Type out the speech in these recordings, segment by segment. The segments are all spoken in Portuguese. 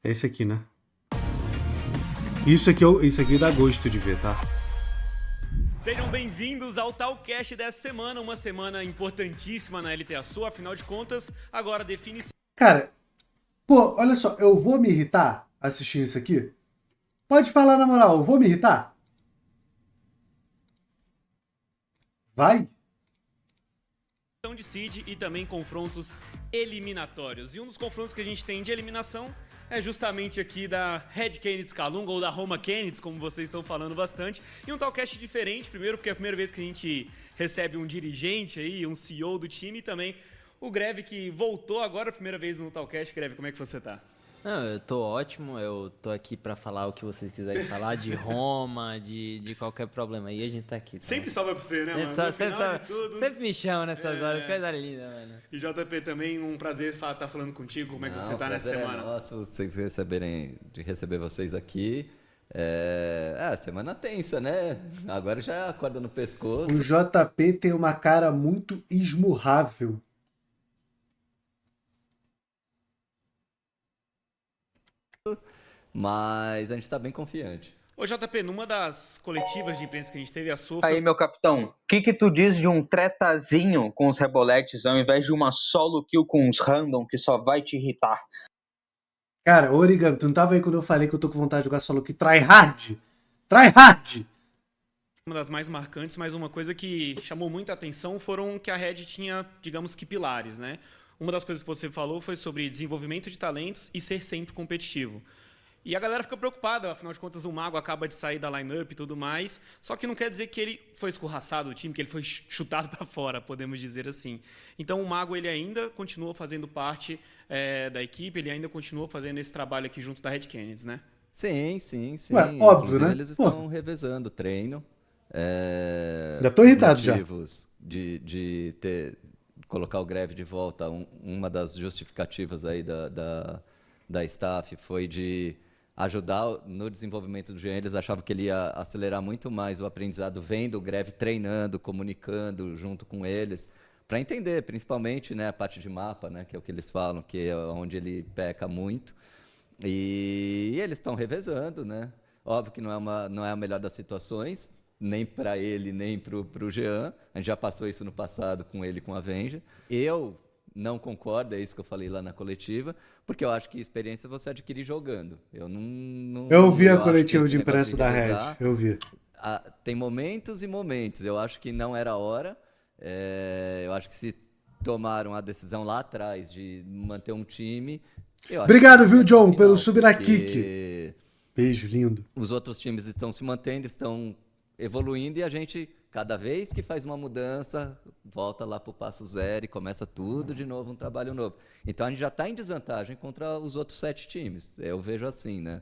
É esse aqui, né? Isso aqui dá gosto de ver, tá? Sejam bem-vindos ao Talkcast dessa semana, uma semana importantíssima na LTA Sul, afinal de contas, agora define-se... Cara, pô, olha só, eu vou me irritar assistindo isso aqui? Pode falar na moral, eu vou me irritar? Vai? de seed e também confrontos eliminatórios. E um dos confrontos que a gente tem de eliminação é justamente aqui da Red Canids Calunga, ou da Roma Canids, como vocês estão falando bastante. E um talkcast diferente, primeiro porque é a primeira vez que a gente recebe um dirigente aí, um CEO do time, e também o Greve, que voltou agora a primeira vez no talkcast. Greve, como é que você tá? Não, eu tô ótimo, eu tô aqui pra falar o que vocês quiserem falar, de Roma, de qualquer problema aí, a gente tá aqui. Tá? Sempre sobra pra você, né, mano? Sempre me chama nessas horas, coisa linda, mano. E JP, também um prazer estar falando contigo, como é que você tá nessa semana? Nossa, vocês receber vocês aqui. Semana tensa, né? Agora já acorda no pescoço. O JP tem uma cara muito esmurrável. Mas a gente tá bem confiante. Ô JP, numa das coletivas de imprensa que a gente teve, a sua... Aí, meu capitão, o que tu diz de um tretazinho com os reboletes ao invés de uma solo kill com uns random que só vai te irritar? Cara, Origami, tu não tava aí quando eu falei que eu tô com vontade de jogar solo kill? Try hard! Try hard! Uma das mais marcantes, mas uma coisa que chamou muita atenção foram que a Red tinha, digamos que, pilares, né? Uma das coisas que você falou foi sobre desenvolvimento de talentos e ser sempre competitivo. E a galera fica preocupada, afinal de contas o Mago acaba de sair da lineup e tudo mais, só que não quer dizer que ele foi escorraçado do time, que ele foi chutado para fora, podemos dizer assim. Então o Mago ele ainda continua fazendo parte da equipe, ele ainda continua fazendo esse trabalho aqui junto da Red Canids, né? Sim. Ué, óbvio, Inclusive, né? eles estão revezando o treino. Já tô irritado já. Motivos de colocar o Greve de volta, uma das justificativas aí da staff foi de ajudar no desenvolvimento do Jean. Eles achavam que ele ia acelerar muito mais o aprendizado vendo o Greve treinando, comunicando junto com eles, para entender, principalmente, né, a parte de mapa, né, que é o que eles falam, que é onde ele peca muito. E eles estão revezando, né? Óbvio que não é a melhor das situações, nem para ele, nem para o Jean. A gente já passou isso no passado com ele e com a Avenger. Eu não concordo, é isso que eu falei lá na coletiva, porque eu acho que experiência você adquire jogando. Eu vi a coletiva de imprensa da Red, eu vi. Tem momentos e momentos. Eu acho que não era a hora. Eu acho que se tomaram a decisão lá atrás de manter um time... Obrigado, viu, John, pelo sub na kick. Beijo, lindo. Os outros times estão se mantendo, estão evoluindo e a gente, cada vez que faz uma mudança, volta lá pro passo zero e começa tudo de novo, um trabalho novo. Então a gente já está em desvantagem contra os outros 7 times. Eu vejo assim, né?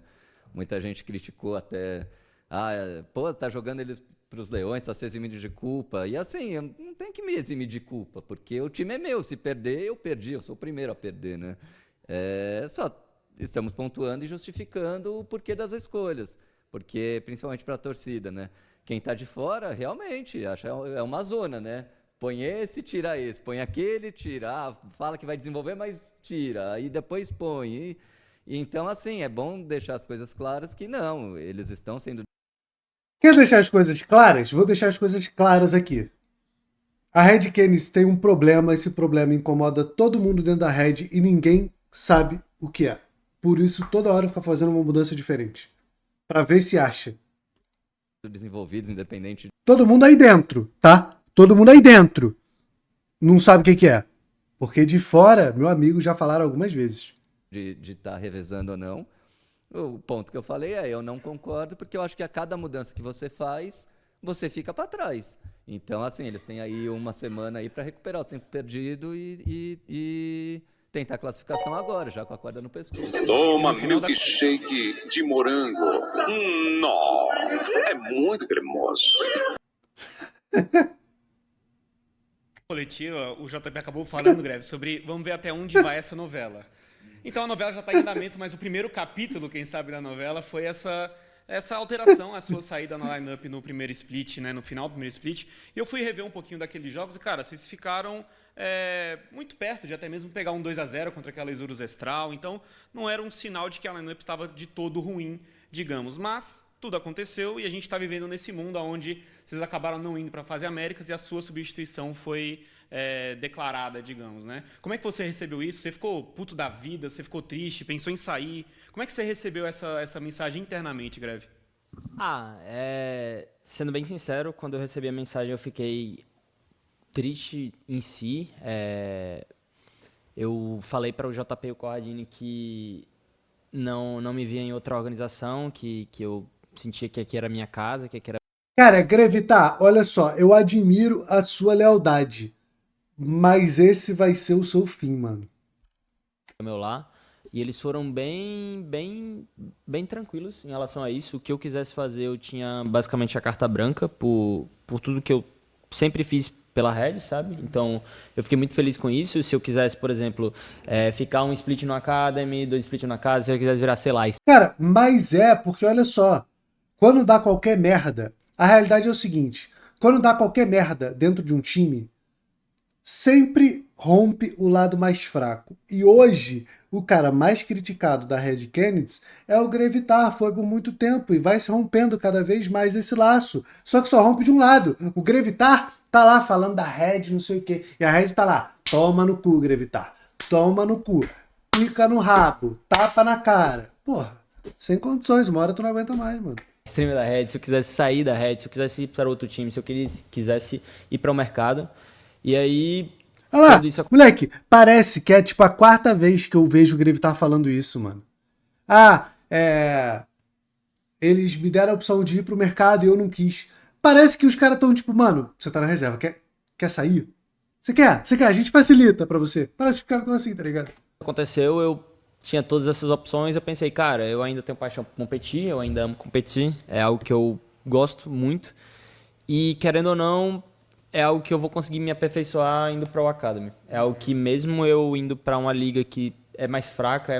Muita gente criticou até... tá jogando ele pros Leões, tá se eximindo de culpa. E assim, eu não tenho que me eximir de culpa, porque o time é meu. Se perder, eu perdi. Eu sou o primeiro a perder, né? Só estamos pontuando e justificando o porquê das escolhas. Porque, principalmente para a torcida, né? Quem está de fora, realmente, acha é uma zona, né? Põe esse, tira esse. Põe aquele, tira. Fala que vai desenvolver, mas tira. Aí depois põe. Então, assim, é bom deixar as coisas claras que não, eles estão sendo... Quer deixar as coisas claras? Vou deixar as coisas claras aqui. A Red Canids tem um problema, esse problema incomoda todo mundo dentro da Red e ninguém sabe o que é. Por isso, toda hora fica fazendo uma mudança diferente. Pra ver se acha. Desenvolvidos, independente. Todo mundo aí dentro, tá? Todo mundo aí dentro. Não sabe o que é. Porque de fora, meu amigo, já falaram algumas vezes. De estar revezando ou não. O ponto que eu falei eu não concordo, porque eu acho que a cada mudança que você faz, você fica para trás. Então, assim, eles têm aí uma semana aí para recuperar o tempo perdido e tentar a classificação agora, já com a corda no pescoço. Toma milkshake de morango. Nó, é muito cremoso. Coletiva, o JP acabou falando, Greve, sobre vamos ver até onde vai essa novela. Então a novela já está em andamento, mas o primeiro capítulo, quem sabe, da novela foi essa essa alteração, a sua saída na lineup no primeiro split, né, no final do primeiro split. E eu fui rever um pouquinho daqueles jogos e, cara, vocês ficaram muito perto de até mesmo pegar um 2-0 contra aquela Isurus Estral. Então, não era um sinal de que a lineup estava de todo ruim, digamos. Mas tudo aconteceu e a gente está vivendo nesse mundo onde vocês acabaram não indo para a fase Américas e a sua substituição foi declarada, digamos, né? Como é que você recebeu isso? Você ficou puto da vida? Você ficou triste? Pensou em sair? Como é que você recebeu essa mensagem internamente, Greve? Sendo bem sincero, quando eu recebi a mensagem eu fiquei triste em si. Eu falei para o JP e o Corradini que não me via em outra organização, que eu sentia que aqui era a minha casa, que aqui era... Cara, Grevitar, olha só, eu admiro a sua lealdade, mas esse vai ser o seu fim, mano. meu lá, e eles foram bem tranquilos em relação a isso. O que eu quisesse fazer, eu tinha basicamente a carta branca por tudo que eu sempre fiz pela Red, sabe? Então, eu fiquei muito feliz com isso. Se eu quisesse, por exemplo, ficar um split no Academy, 2 split na casa, se eu quisesse virar, sei lá... Cara, mas porque olha só, quando dá qualquer merda, a realidade é o seguinte, quando dá qualquer merda dentro de um time, sempre rompe o lado mais fraco. E hoje, o cara mais criticado da Red Canids é o Grevitar, foi por muito tempo, e vai se rompendo cada vez mais esse laço. Só que só rompe de um lado. O Grevitar tá lá falando da Red, não sei o quê, e a Red tá lá, toma no cu, Grevitar, toma no cu, pica no rabo, tapa na cara. Porra, sem condições, uma hora tu não aguenta mais, mano. Streamer da Red, se eu quisesse sair da Red, se eu quisesse ir para outro time, se eu quisesse ir para o mercado. E aí... Olha lá, moleque, parece que é tipo a 4ª vez que eu vejo o Grevitar falando isso, mano. Eles me deram a opção de ir pro mercado e eu não quis. Parece que os caras estão tipo, mano, você tá na reserva, quer sair? Você quer? A gente facilita pra você. Parece que os caras estão assim, tá ligado? Aconteceu, eu tinha todas essas opções, eu pensei, cara, eu ainda tenho paixão por competir, eu ainda amo competir, é algo que eu gosto muito. E, querendo ou não, é algo que eu vou conseguir me aperfeiçoar indo para o Academy. É algo que mesmo eu indo para uma liga que é mais fraca,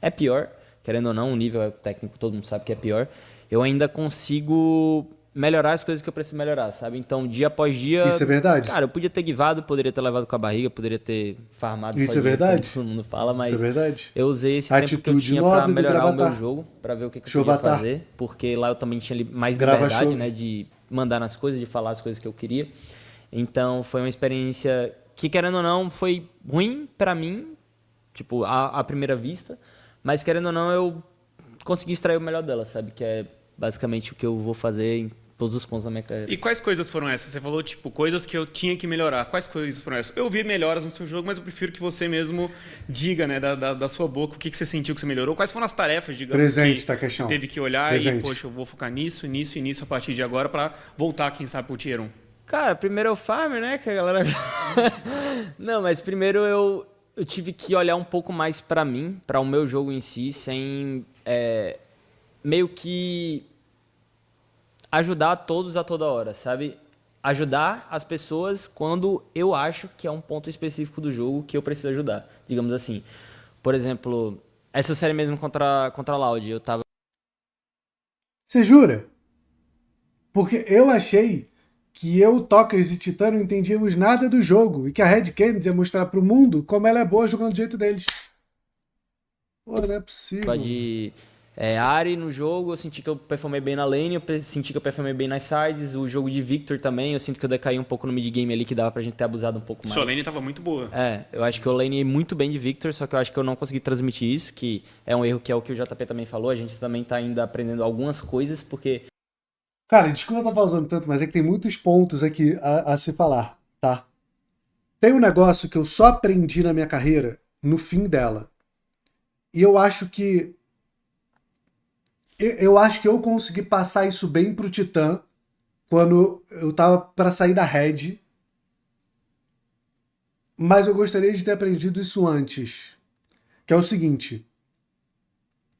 é pior, querendo ou não, o nível técnico todo mundo sabe que é pior, eu ainda consigo melhorar as coisas que eu preciso melhorar, sabe? Então, dia após dia... Isso é verdade? Cara, eu podia ter givado, poderia ter levado com a barriga, poderia ter farmado... Isso é verdade? Todo mundo fala, mas... Isso é verdade? Eu usei esse tempo que eu tinha pra melhorar o meu jogo, pra ver o que eu podia fazer, porque lá eu também tinha mais liberdade, né, de mandar nas coisas, de falar as coisas que eu queria. Então, foi uma experiência que, querendo ou não, foi ruim pra mim, tipo, à primeira vista, mas, querendo ou não, eu consegui extrair o melhor dela, sabe? Que é basicamente o que eu vou fazer em todos os pontos da minha carreira. E quais coisas foram essas? Você falou, tipo, coisas que eu tinha que melhorar. Quais coisas foram essas? Eu vi melhoras no seu jogo, mas eu prefiro que você mesmo diga, né, da sua boca, o que você sentiu que você melhorou. Quais foram as tarefas, digamos, presente, que tá, questão. Teve que olhar presente. E, poxa, eu vou focar nisso, nisso e nisso a partir de agora pra voltar, quem sabe, pro Tier 1. Cara, primeiro é o farm, né, que a galera... Não, mas primeiro eu tive que olhar um pouco mais pra mim, pra o meu jogo em si, sem meio que ajudar todos a toda hora, sabe? Ajudar as pessoas quando eu acho que é um ponto específico do jogo que eu preciso ajudar, digamos assim. Por exemplo, essa série mesmo contra a Loud, eu tava... Você jura? Porque eu achei que eu, Tokers e Titã não entendíamos nada do jogo e que a Red Canids ia mostrar pro mundo como ela é boa jogando do jeito deles. Pô, não é possível. De Ahri no jogo, eu senti que eu performei bem na lane, eu senti que eu performei bem nas sides, o jogo de Victor também, eu sinto que eu decaí um pouco no mid game ali, que dava pra gente ter abusado um pouco mais. Sua lane tava muito boa. Eu acho que eu lanei muito bem de Victor, só que eu acho que eu não consegui transmitir isso, que é um erro que é o que o JP também falou, a gente também tá ainda aprendendo algumas coisas, porque... Cara, desculpa estar pausando tanto, mas é que tem muitos pontos aqui a se falar, tá? Tem um negócio que eu só aprendi na minha carreira no fim dela. E eu acho que eu consegui passar isso bem pro Titã quando eu tava pra sair da Red. Mas eu gostaria de ter aprendido isso antes. Que é o seguinte.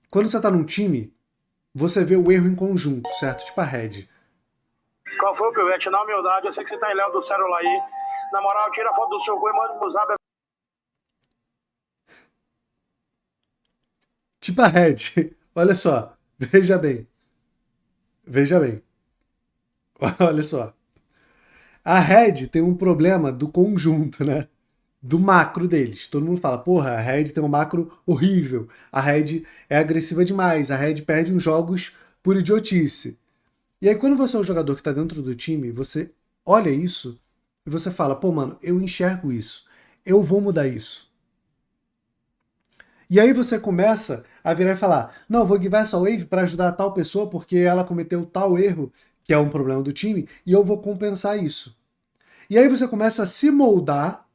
Quando você tá num time, você vê o erro em conjunto, certo? Tipo a Red. Qual foi o pivete? Na humildade, eu sei que você tá em Léo do celular aí. Na moral, tira a foto do seu cu e manda pro Zap. Tipo a Red. Olha só. Veja bem. Veja bem. Olha só. A Red tem um problema do conjunto, né? Do macro deles. Todo mundo fala, porra, a Red tem um macro horrível. A Red é agressiva demais. A Red perde uns jogos por idiotice. E aí, quando você é um jogador que tá dentro do time, você olha isso e você fala, pô, mano, eu enxergo isso. Eu vou mudar isso. E aí você começa a virar e falar, não, vou givar essa wave para ajudar tal pessoa porque ela cometeu tal erro, que é um problema do time, e eu vou compensar isso. E aí você começa a se moldar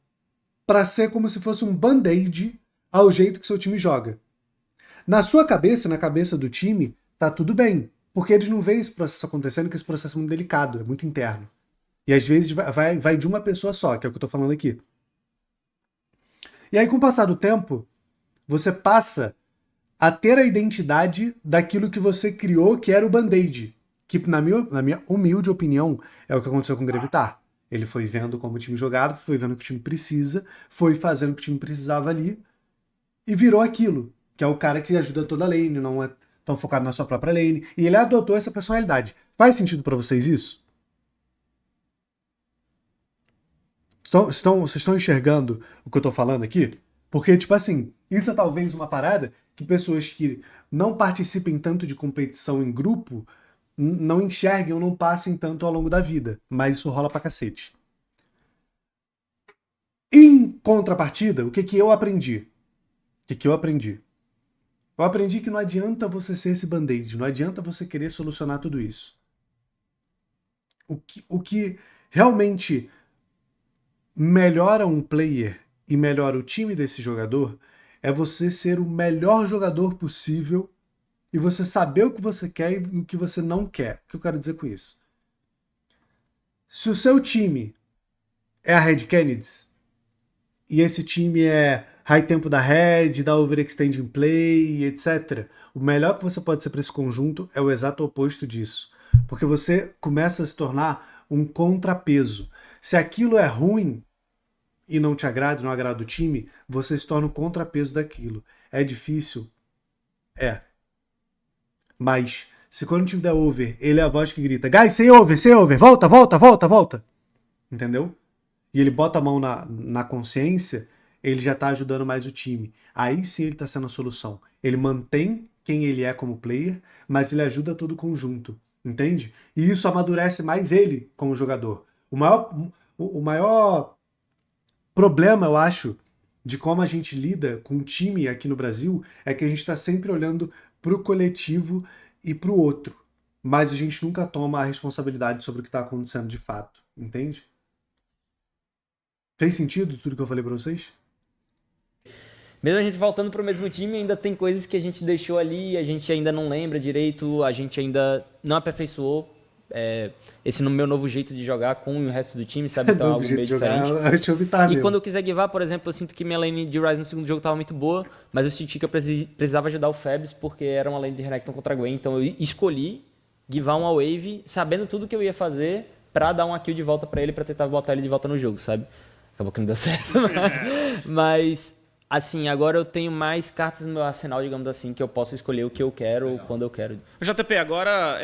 para ser como se fosse um band-aid ao jeito que seu time joga. Na sua cabeça, na cabeça do time, tá tudo bem, porque eles não veem esse processo acontecendo, que esse processo é muito delicado, é muito interno. E às vezes vai de uma pessoa só, que é o que eu tô falando aqui. E aí, com o passar do tempo, você passa a ter a identidade daquilo que você criou, que era o Band-Aid. Que, na minha humilde opinião, é o que aconteceu com o Grevitar. Ele foi vendo como o time jogava, foi vendo o que o time precisa, foi fazendo o que o time precisava ali, e virou aquilo, que é o cara que ajuda toda a lane, não é tão focado na sua própria lane, e ele adotou essa personalidade. Faz sentido pra vocês isso? Vocês estão enxergando o que eu tô falando aqui? Porque, tipo assim, isso é talvez uma parada que pessoas que não participem tanto de competição em grupo não enxerguem ou não passem tanto ao longo da vida. Mas isso rola pra cacete. Em contrapartida, o que que eu aprendi? O que que eu aprendi? Eu aprendi que não adianta você ser esse band-aid, não adianta você querer solucionar tudo isso. O que realmente melhora um player e melhora o time desse jogador é você ser o melhor jogador possível e você saber o que você quer e o que você não quer. O que eu quero dizer com isso? Se o seu time é a Red Kennedys e esse time é high tempo da Red, da overextending play, etc., o melhor que você pode ser para esse conjunto é o exato oposto disso. Porque você começa a se tornar um contrapeso. Se aquilo é ruim, e não te agrada, não agrada o time, você se torna o contrapeso daquilo. É difícil? É. Mas, se quando o time der over, ele é a voz que grita, guys, sem over, volta, volta, volta, volta. Entendeu? E ele bota a mão na consciência, ele já tá ajudando mais o time. Aí sim ele tá sendo a solução. Ele mantém quem ele é como player, mas ele ajuda todo o conjunto. Entende? E isso amadurece mais ele como jogador. O maior problema, eu acho, de como a gente lida com o time aqui no Brasil é que a gente está sempre olhando para o coletivo e para o outro. Mas a gente nunca toma a responsabilidade sobre o que está acontecendo de fato. Entende? Fez sentido tudo que eu falei para vocês? Mesmo a gente voltando pro mesmo time, ainda tem coisas que a gente deixou ali, a gente ainda não lembra direito, a gente ainda não aperfeiçoou esse no meu novo jeito de jogar com o resto do time, sabe? Então é algo meio diferente. Deixa eu evitar E mesmo. quando eu quiser givar, por exemplo, eu sinto que minha lane de Ryze no segundo jogo tava muito boa, mas eu senti que eu precisava ajudar o Febs porque era uma lane de Renekton contra a Gwen, então eu escolhi givar uma wave sabendo tudo que eu ia fazer pra dar uma kill de volta pra ele, pra tentar botar ele de volta no jogo, sabe? Acabou que não deu certo. Mas, assim, agora eu tenho mais cartas no meu arsenal, digamos assim, que eu posso escolher o que eu quero, quando eu quero. O JP, agora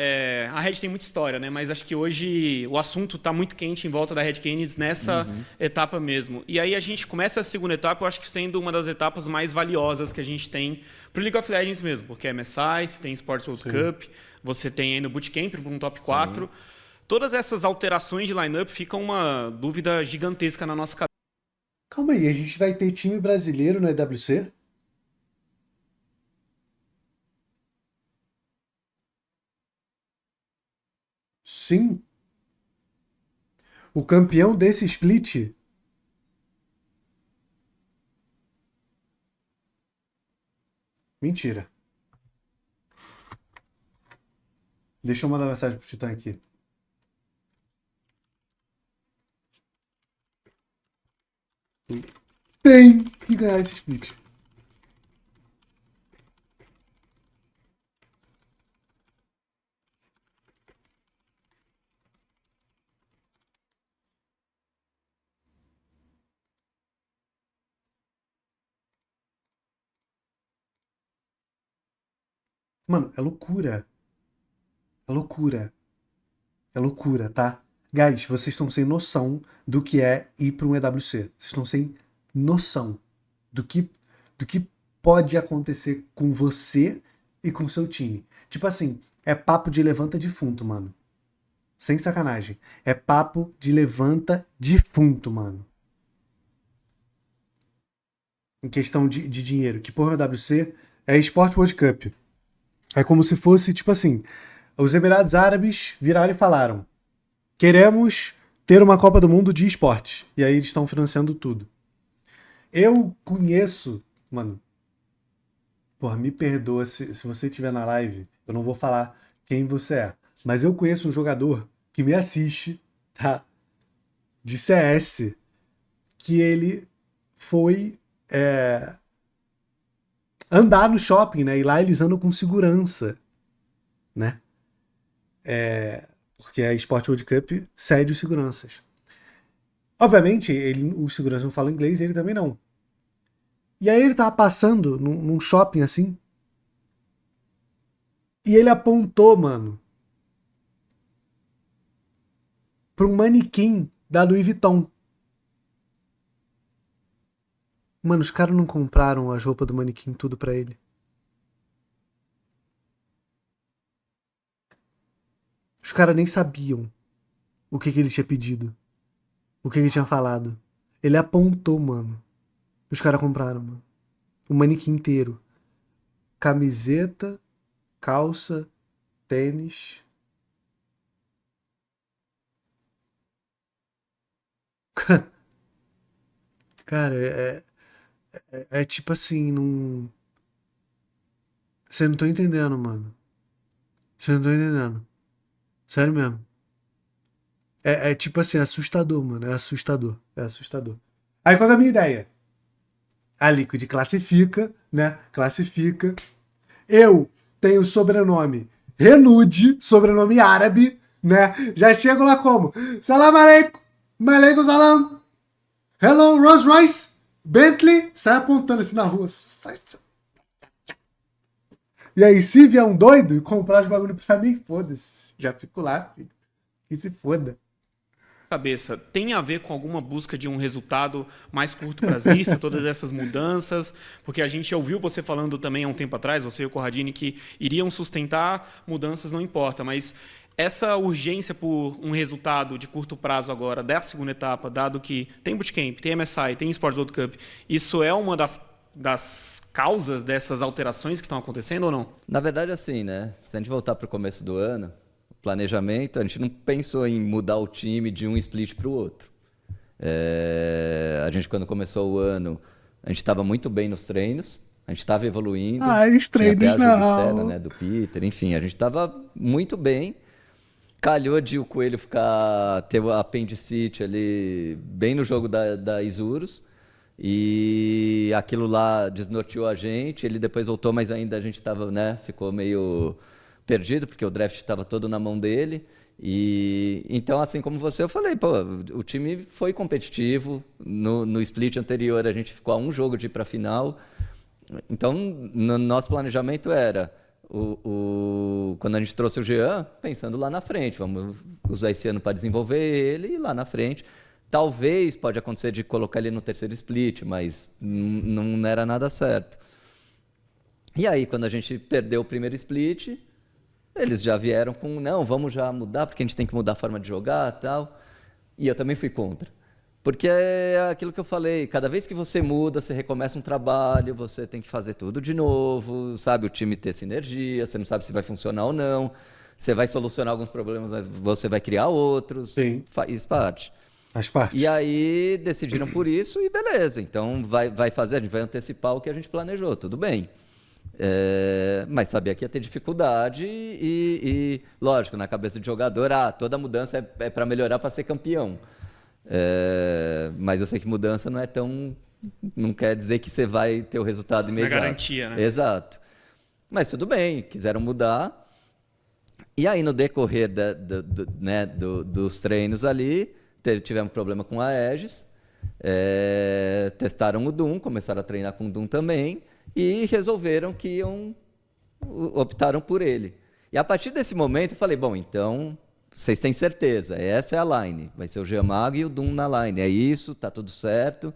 a Red tem muita história, né? Mas acho que hoje o assunto está muito quente em volta da Red Canids nessa etapa mesmo. E aí a gente começa a segunda etapa, eu acho que sendo uma das etapas mais valiosas que a gente tem pro League of Legends mesmo, porque é MSI, você tem Sports World Cup, você tem ainda o Bootcamp para um top 4. Todas essas alterações de lineup ficam uma dúvida gigantesca na nossa cabeça. Calma aí, a gente vai ter time brasileiro na EWC? Sim. O campeão desse split? Mentira. Deixa eu mandar mensagem pro Titã aqui. Tem que ganhar esse split. Mano, é loucura. É loucura. É loucura, tá? Guys, vocês estão sem noção do que é ir para um EWC. Vocês estão sem noção do que pode acontecer com você e com seu time. Tipo assim, é papo de levanta defunto, mano. Sem sacanagem. É papo de levanta defunto, mano. Em questão de dinheiro. Que porra, WC é Sport World Cup. É como se fosse, tipo assim, os Emirados Árabes viraram e falaram: queremos ter uma Copa do Mundo de esporte. E aí eles estão financiando tudo. Eu conheço, mano. Porra, me perdoa se você estiver na live, eu não vou falar quem você é. Mas eu conheço um jogador que me assiste, tá? De CS, que ele foi andar no shopping, né? E lá eles andam com segurança, né? Porque a Sport World Cup cede os seguranças. Obviamente, os seguranças não falam inglês e ele também não. E aí ele tava passando num shopping assim. E ele apontou, mano, pra um manequim da Louis Vuitton. Mano, os caras não compraram as roupas do manequim tudo pra ele. Os caras nem sabiam o que ele tinha pedido. O que ele tinha falado. Ele apontou, mano. Os caras compraram, mano. O manequim inteiro. Camiseta, calça, tênis. Cara, é tipo assim, não. Você não tá entendendo, mano. Você não tá entendendo. Sério mesmo. É tipo assim, assustador, mano. É assustador. É assustador. Aí qual é a minha ideia? A Liquid classifica, né? Classifica. Eu tenho sobrenome Renude, sobrenome árabe, né? Já chego lá como? Salam aleikum, maleikum salam. Hello, Rolls Royce, Bentley. Sai apontando assim na rua. E aí, se vier um doido e comprar os bagulho pra mim, foda-se. Já fico lá, filho. Que se foda. Cabeça, tem a ver com alguma busca de um resultado mais curto prazista, todas essas mudanças? Porque a gente ouviu você falando também há um tempo atrás, você e o Corradini, que iriam sustentar mudanças, não importa, mas essa urgência por um resultado de curto prazo agora, dessa segunda etapa, dado que tem Bootcamp, tem MSI, tem Sports World Cup, isso é uma das causas dessas alterações que estão acontecendo ou não? Na verdade, assim, né? Se a gente voltar para o começo do ano, planejamento, a gente não pensou em mudar o time de um split para o outro. A gente, quando começou o ano, a gente estava muito bem nos treinos, a gente estava evoluindo. Os treinos até a ajuda não. externa, né, do Peter, enfim, a gente estava muito bem. Calhou de o Coelho ter o apendicite ali bem no jogo da Isurus. E aquilo lá desnorteou a gente. Ele depois voltou, mas ainda a gente estava, né, ficou meio perdido, porque o draft estava todo na mão dele. E então, assim como você, eu falei, pô, o time foi competitivo. No split anterior, a gente ficou a um jogo de ir para a final. Então, no nosso planejamento era quando a gente trouxe o Jean, pensando lá na frente, vamos usar esse ano para desenvolver ele e lá na frente. Talvez pode acontecer de colocar ele no terceiro split, mas não era nada certo. E aí, quando a gente perdeu o primeiro split, eles já vieram com, não, vamos já mudar, porque a gente tem que mudar a forma de jogar e tal. E eu também fui contra. Porque é aquilo que eu falei, cada vez que você muda, você recomeça um trabalho, você tem que fazer tudo de novo, sabe? O time ter sinergia, você não sabe se vai funcionar ou não. Você vai solucionar alguns problemas, você vai criar outros. Sim. Faz parte. Faz parte. E aí decidiram por isso e beleza. Então vai fazer, a gente vai antecipar o que a gente planejou, tudo bem. Mas sabia que ia ter dificuldade e lógico, na cabeça de jogador, toda mudança é para melhorar, para ser campeão. Mas eu sei que mudança não quer dizer que você vai ter o resultado imediato. Não é garantia, né? Exato. Mas tudo bem, quiseram mudar. E aí no decorrer dos treinos ali, tivemos problema com a Aegis, testaram o Doom, começaram a treinar com o Doom também, e resolveram que optaram por ele. E a partir desse momento eu falei, bom, então vocês têm certeza, essa é a line, vai ser o Giammago e o Doom na line, é isso, tá tudo certo.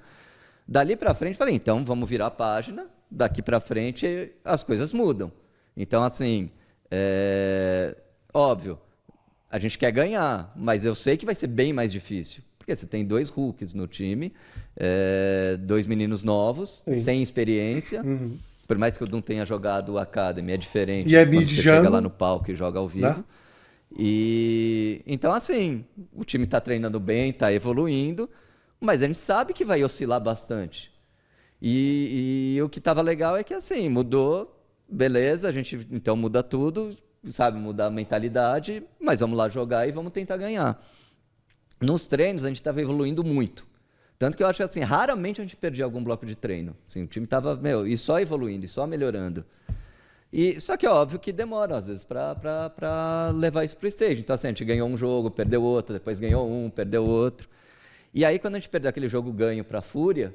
Dali pra frente falei, então vamos virar a página, daqui pra frente as coisas mudam. Então assim, óbvio, a gente quer ganhar, mas eu sei que vai ser bem mais difícil. Porque você tem 2 rookies no time, 2 meninos novos, Sim. sem experiência. Por mais que o Doom tenha jogado o Academy, é diferente E é quando mid você jungle, chega lá no palco e joga ao vivo. né? E então, assim, o time tá treinando bem, tá evoluindo, mas a gente sabe que vai oscilar bastante. E o que tava legal é que, assim, mudou, beleza, a gente então muda tudo, sabe, muda a mentalidade, mas vamos lá jogar e vamos tentar ganhar. Nos treinos a gente estava evoluindo muito. Tanto que eu acho que assim, raramente a gente perdia algum bloco de treino. Assim, o time estava, e só evoluindo, e só melhorando. E, só que é óbvio que demora, às vezes, para levar isso para o stage. Então, assim, a gente ganhou um jogo, perdeu outro, depois ganhou um, perdeu outro. E aí, quando a gente perdeu aquele jogo ganho para a Fúria,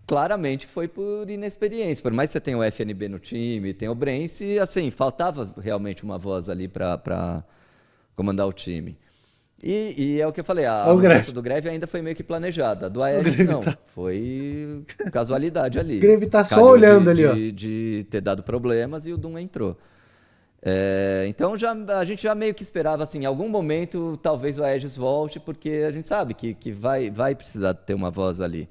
claramente foi por inexperiência. Por mais que você tenha o FNB no time, tem o Brence, assim, faltava realmente uma voz ali para comandar o time. E é o que eu falei, a mudança do Greve ainda foi meio que planejada. A do Aegis não, foi casualidade ali. O Greve tá só Calhou olhando ali, ó. de ter dado problemas e o Doom entrou. Então a gente já meio que esperava, assim, em algum momento talvez o Aegis volte, porque a gente sabe que vai precisar ter uma voz ali.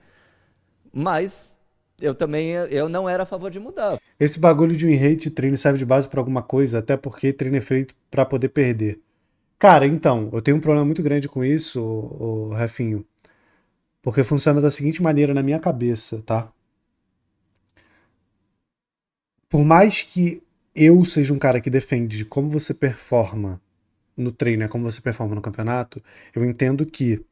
Mas eu não era a favor de mudar. Esse bagulho de win rate e treino serve de base pra alguma coisa, até porque treino é feito pra poder perder. Cara, então, eu tenho um problema muito grande com isso, o Rafinho. Porque funciona da seguinte maneira na minha cabeça, tá? Por mais que eu seja um cara que defende de como você performa no treino, como você performa no campeonato, eu entendo que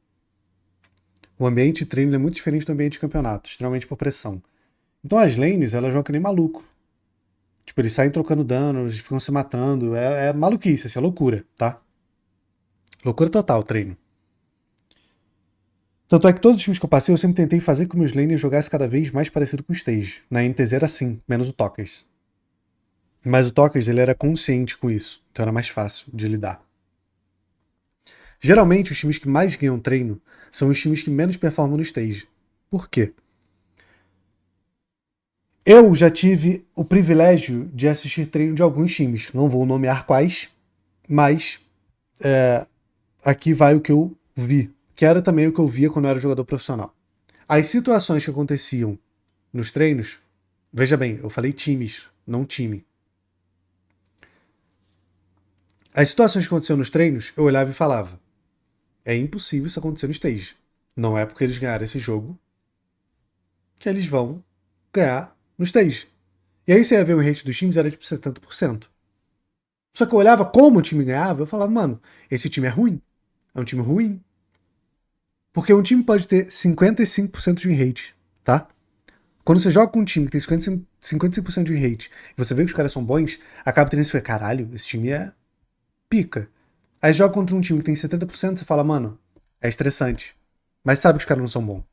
o ambiente de treino é muito diferente do ambiente de campeonato, extremamente por pressão. Então as lanes, elas jogam que nem maluco. Tipo, eles saem trocando dano, eles ficam se matando. É maluquice, assim, é loucura, tá? Loucura total o treino. Tanto é que todos os times que eu passei, eu sempre tentei fazer com que meus laners jogassem cada vez mais parecido com o Stage. Na NTZ era assim, menos o Tokers. Mas o Tokers, ele era consciente com isso, então era mais fácil de lidar. Geralmente, os times que mais ganham treino são os times que menos performam no Stage. Por quê? Eu já tive o privilégio de assistir treino de alguns times. Não vou nomear quais, mas aqui vai o que eu vi, que era também o que eu via quando eu era jogador profissional. As situações que aconteciam nos treinos, veja bem, eu falei times, não time. As situações que aconteciam nos treinos, eu olhava e falava, é impossível isso acontecer no stage. Não é porque eles ganharam esse jogo que eles vão ganhar no stage. E aí você ia ver o rate dos times, era tipo 70%. Só que eu olhava como o time ganhava, eu falava, mano, esse time é ruim. É um time ruim. Porque um time pode ter 55% de win rate, tá? Quando você joga com um time que tem 55% de win rate e você vê que os caras são bons, acaba tendo esse fala, caralho, esse time é pica. Aí joga contra um time que tem 70%, você fala, mano, é estressante. Mas sabe que os caras não são bons.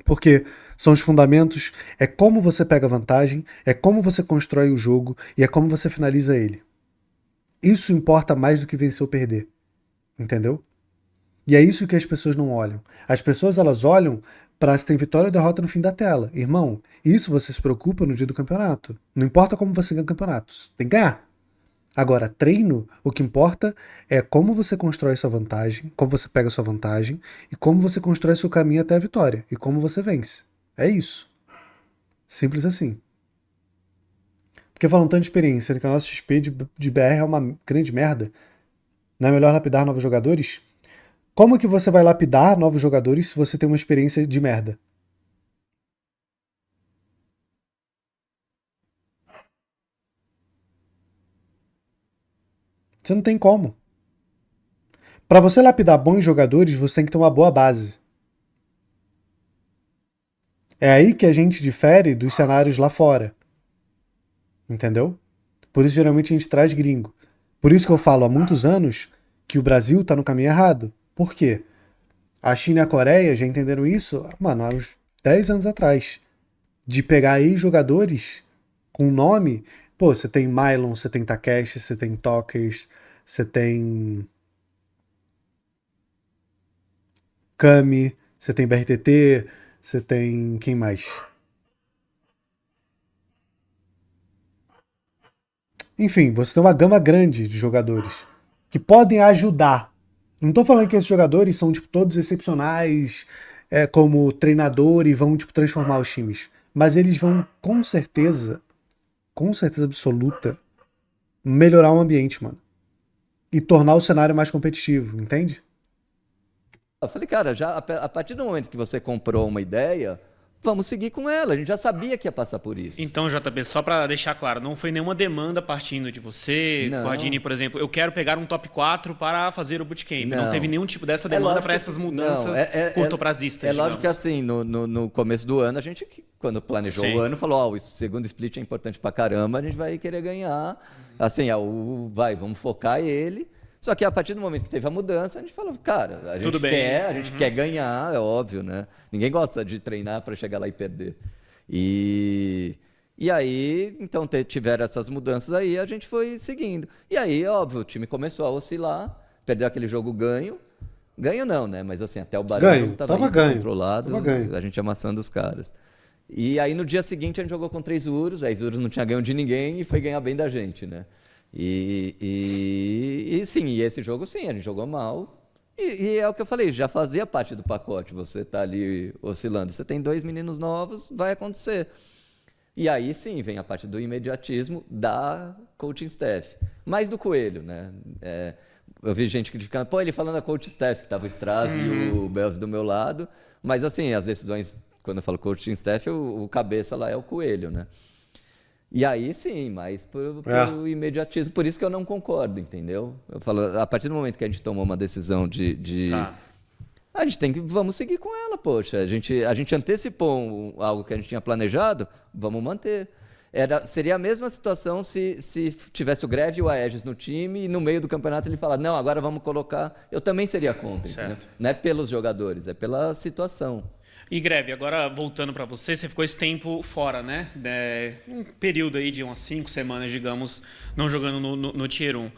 Porque são os fundamentos, é como você pega vantagem, é como você constrói o jogo e é como você finaliza ele. Isso importa mais do que vencer ou perder. Entendeu? E é isso que as pessoas não olham. As pessoas, elas olham para se tem vitória ou derrota no fim da tela. Irmão, isso você se preocupa no dia do campeonato. Não importa como você ganha o campeonato, você tem que ganhar. Agora, treino, o que importa é como você constrói sua vantagem, como você pega sua vantagem e como você constrói seu caminho até a vitória e como você vence. É isso. Simples assim. Porque falam tanto de experiência, né, que a nossa XP de BR é uma grande merda. Não é melhor lapidar novos jogadores? Como que você vai lapidar novos jogadores se você tem uma experiência de merda? Você não tem como. Para você lapidar bons jogadores, você tem que ter uma boa base. É aí que a gente difere dos cenários lá fora. Entendeu? Por isso, geralmente, a gente traz gringo. Por isso que eu falo há muitos anos que o Brasil tá no caminho errado. Por quê? A China e a Coreia já entenderam isso, mano, há uns 10 anos atrás. De pegar aí jogadores com nome Pô, você tem Mylon, você tem Takeshi, você tem Talkers, você tem Kami, você tem BRTT, você tem... Quem mais? Enfim, você tem uma gama grande de jogadores que podem ajudar. Não tô falando que esses jogadores são tipo, todos excepcionais como treinador e vão tipo, transformar os times. Mas eles vão, com certeza absoluta, melhorar o ambiente, mano. E tornar o cenário mais competitivo, entende? Eu falei, cara, já a partir do momento que você comprou uma ideia, vamos seguir com ela. A gente já sabia que ia passar por isso. Então, JP, só para deixar claro, não foi nenhuma demanda partindo de você, Não. Cordini, por exemplo, eu quero pegar um top 4 para fazer o bootcamp. Não teve nenhum tipo dessa demanda lógico para essas que- mudanças não, curtoprazistas, É lógico digamos. que assim, no começo do ano, a gente, quando planejou Sim. o ano, falou, ó, o segundo split é importante pra caramba, a gente vai querer ganhar. Assim, vamos focar ele. Só que a partir do momento que teve a mudança, a gente falou, cara, a gente Tudo bem. quer, a gente quer ganhar, é óbvio, né? Ninguém gosta de treinar para chegar lá e perder. E aí, então, tiveram essas mudanças aí, a gente foi seguindo. E aí, óbvio, o time começou a oscilar, perdeu aquele jogo ganho. Ganho não, né? Mas assim, até o barulho Tava ganho. controlado, Tava ganho. a gente amassando os caras. E aí, no dia seguinte, a gente jogou contra Isurus, a Isurus não tinha ganho de ninguém e foi ganhar bem da gente, né? E sim, e esse jogo sim, a gente jogou mal. E é o que eu falei, já fazia parte do pacote, você tá ali oscilando. Você tem 2 meninos novos, vai acontecer. E aí sim, vem a parte do imediatismo da coaching staff. Mais do Coelho, né? Eu vi gente criticando, pô, ele falando da coaching staff, que tava o Straz e o Bells do meu lado. Mas assim, as decisões, quando eu falo coaching staff, o cabeça lá é o Coelho, né? E aí sim, mas por imediatismo, por isso que eu não concordo, entendeu? Eu falo, a partir do momento que a gente tomou uma decisão Tá. a gente tem que, vamos seguir com ela, poxa. A gente antecipou algo que a gente tinha planejado, vamos manter. Seria a mesma situação se tivesse o Greve e o Aegis no time e no meio do campeonato ele falar, não, agora vamos colocar. Eu também seria contra, entendeu? Não é pelos jogadores, é pela situação. E Greve, agora voltando para você ficou esse tempo fora, né? Um período aí de umas 5 semanas, digamos, não jogando no Tier 1.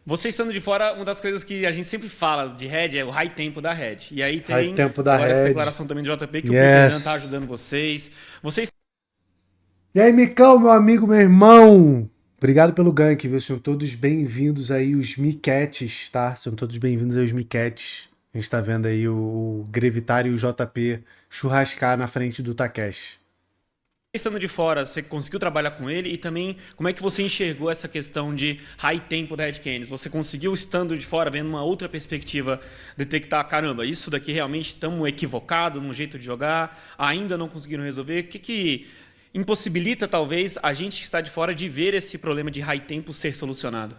Você estando de fora, uma das coisas que a gente sempre fala de Red é o high tempo da Red. E aí tem High tempo da agora essa Red. declaração também do JP que o Yes. Peter Jan tá ajudando vocês. Vocês E aí, Micão, meu amigo, meu irmão. Obrigado pelo gank, viu? Sejam todos bem-vindos aí, os Miquetes, tá? Sejam todos bem-vindos aí, os Miquetes. A gente tá vendo aí o Grevitário e o JP churrascar na frente do Takeshi. estando de fora, você conseguiu trabalhar com ele? E também, como é que você enxergou essa questão de high tempo da Red Canids? Você conseguiu, estando de fora, vendo uma outra perspectiva, detectar, caramba, isso daqui realmente estamos equivocados no jeito de jogar, ainda não conseguiram resolver? O que impossibilita, talvez, a gente que está de fora de ver esse problema de high tempo ser solucionado?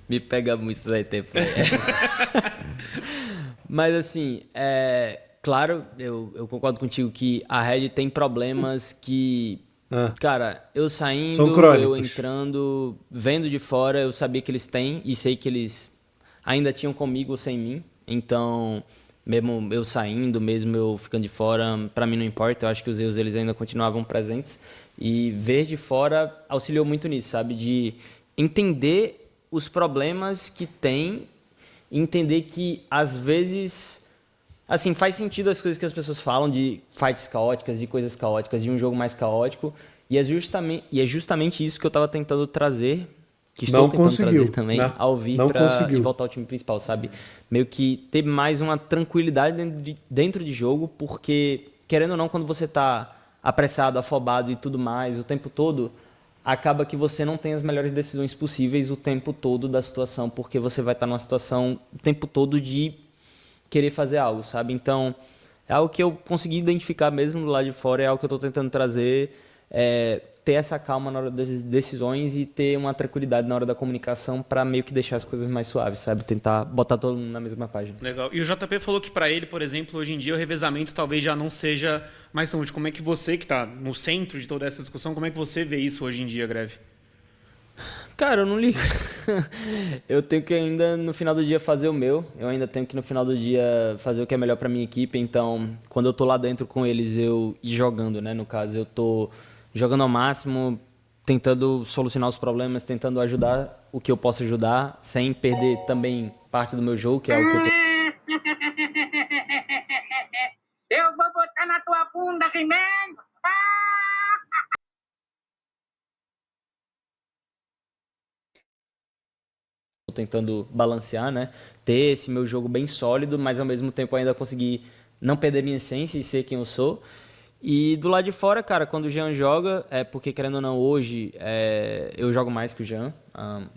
Me pega muito isso aí, tempo. Mas assim, claro, eu concordo contigo que a Red tem problemas que, cara, eu saindo, São crônicos. eu entrando, vendo de fora, eu sabia que eles têm e sei que eles ainda tinham comigo ou sem mim. Então, mesmo eu saindo, mesmo eu ficando de fora, pra mim não importa. Eu acho que os erros eles ainda continuavam presentes. E ver de fora auxiliou muito nisso, sabe? De entender os problemas que tem, entender que às vezes, assim, faz sentido as coisas que as pessoas falam de fights caóticas, de coisas caóticas, de um jogo mais caótico, e é justamente isso que eu tava tentando trazer, que estou Não tentando conseguiu, trazer também, né? ao vir Não e conseguiu. voltar ao time principal, sabe? Meio que ter mais uma tranquilidade dentro de jogo, porque, querendo ou não, quando você tá apressado, afobado e tudo mais, o tempo todo, acaba que você não tem as melhores decisões possíveis o tempo todo da situação, porque você vai estar numa situação o tempo todo de querer fazer algo, sabe? Então, é algo que eu consegui identificar mesmo do lado de fora, é algo que eu estou tentando trazer, ter essa calma na hora das decisões e ter uma tranquilidade na hora da comunicação para meio que deixar as coisas mais suaves, sabe? Tentar botar todo mundo na mesma página. Legal. E o JP falou que para ele, por exemplo, hoje em dia o revezamento talvez já não seja mais tão útil. Como é que você, que está no centro de toda essa discussão, como é que você vê isso hoje em dia, Greve? Cara, eu não ligo. Eu tenho que ainda no final do dia fazer o meu. Eu ainda tenho que no final do dia fazer o que é melhor pra minha equipe. Então, quando eu tô lá dentro com eles, e jogando, né? No caso, eu tô jogando ao máximo, tentando solucionar os problemas, tentando ajudar o que eu posso ajudar, sem perder também parte do meu jogo, que é o que eu tô. Eu vou botar na tua bunda, He-Man! Tô tentando balancear, né? Ter esse meu jogo bem sólido, mas ao mesmo tempo ainda conseguir não perder minha essência e ser quem eu sou. E do lado de fora, cara, quando o Jean joga, porque querendo ou não, hoje eu jogo mais que o Jean,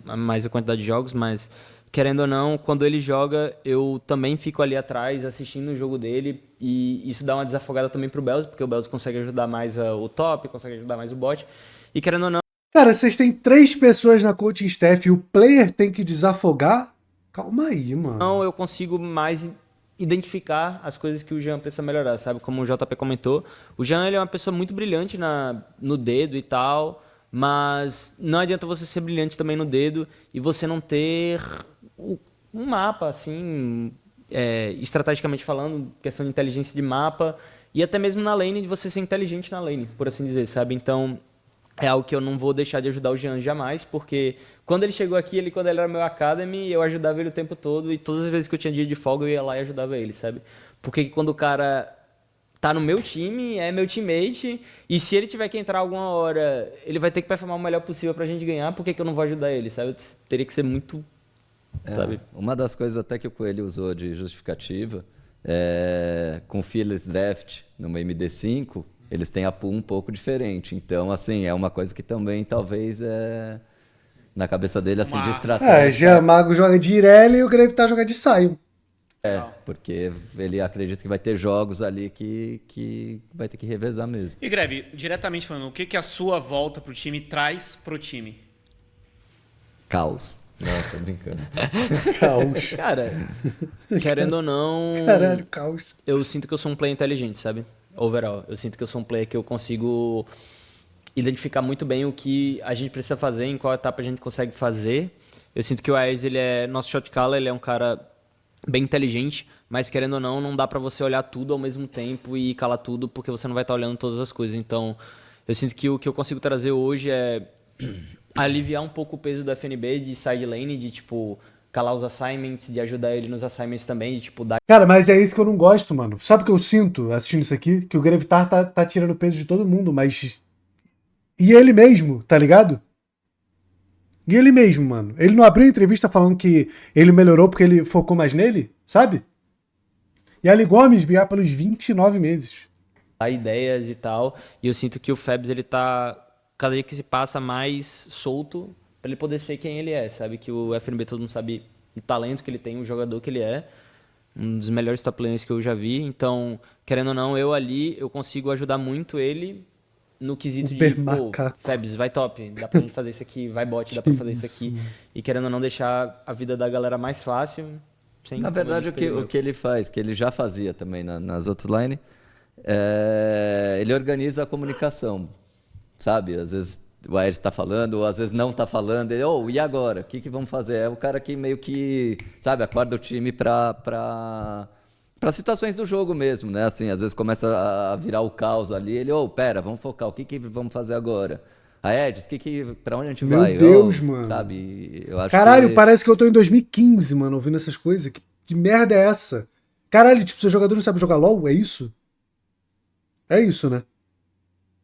mais a quantidade de jogos, mas querendo ou não, quando ele joga, eu também fico ali atrás assistindo o jogo dele e isso dá uma desafogada também pro Belz, porque o Belz consegue ajudar mais o top, consegue ajudar mais o bot. E querendo ou não, Cara, vocês têm 3 pessoas na coaching staff e o player tem que desafogar? Calma aí, mano. eu consigo mais identificar as coisas que o Jean precisa melhorar, sabe? Como o JP comentou, o Jean ele é uma pessoa muito brilhante no dedo e tal, mas não adianta você ser brilhante também no dedo e você não ter um mapa, assim, estrategicamente falando, questão de inteligência de mapa, e até mesmo na lane, de você ser inteligente na lane, por assim dizer, sabe? Então, é algo que eu não vou deixar de ajudar o Jean jamais, porque quando ele chegou aqui, quando ele era meu Academy, eu ajudava ele o tempo todo, e todas as vezes que eu tinha dia de folga, eu ia lá e ajudava ele, sabe? Porque quando o cara tá no meu time, é meu teammate, e se ele tiver que entrar alguma hora, ele vai ter que performar o melhor possível pra gente ganhar, por que eu não vou ajudar ele, sabe? Teria que ser muito, sabe? Uma das coisas até que o Coelho usou de justificativa, com o Fearless Draft numa MD5, eles têm a pool um pouco diferente. Então, assim, é uma coisa que também talvez na cabeça dele, assim, de estratégia. Jean Mago joga de Irelia e o Gravitar joga de Sion. Porque ele acredita que vai ter jogos ali que vai ter que revezar mesmo. E Greve, diretamente falando, o que a sua volta pro time traz pro time? Caos. Não, tô brincando. Caos. Cara, querendo ou não, Caralho, caos. eu sinto que eu sou um player inteligente, sabe? Overall, eu sinto que eu sou um player que eu consigo identificar muito bem o que a gente precisa fazer, em qual etapa a gente consegue fazer. Eu sinto que o Ares, nosso shot caller, ele é um cara bem inteligente, mas querendo ou não dá pra você olhar tudo ao mesmo tempo e calar tudo, porque você não vai estar olhando todas as coisas. Então, eu sinto que o que eu consigo trazer hoje é aliviar um pouco o peso do FNB de side lane, de tipo calar os assignments, de ajudar ele nos assignments também, de tipo dar. Cara, mas é isso que eu não gosto, mano. Sabe o que eu sinto assistindo isso aqui? Que o Gravitar tá tirando o peso de todo mundo, mas. E ele mesmo, tá ligado? E ele mesmo, mano. Ele não abriu a entrevista falando que ele melhorou porque ele focou mais nele, sabe? E Ali Gomes brigar pelos 29 meses. Ideias e tal, e eu sinto que o Febs, ele tá cada dia que se passa mais solto pra ele poder ser quem ele é, sabe? Que o FNB todo mundo sabe o talento que ele tem, o jogador que ele é, um dos melhores top laners que eu já vi, então, querendo ou não, eu consigo ajudar muito ele no quesito de, pô, Febs, vai top, dá pra gente fazer isso aqui, vai bot, dá pra fazer isso aqui, e querendo ou não deixar a vida da galera mais fácil. Na verdade, o que ele faz, que ele já fazia também nas outras lines, ele organiza a comunicação, sabe? Às vezes o Ares está falando, ou às vezes não está falando. Ele, e agora? O que vamos fazer? É o cara que meio que, sabe, acorda o time para situações do jogo mesmo, né? Assim, às vezes começa a virar o caos ali. Ele, pera, vamos focar. O que vamos fazer agora? A Edis, pra onde a gente vai? Meu Deus, mano. Sabe? Eu acho Caralho, parece que eu tô em 2015, mano, ouvindo essas coisas. Que merda é essa? Caralho, tipo, seu jogador não sabe jogar LOL? É isso? É isso, né?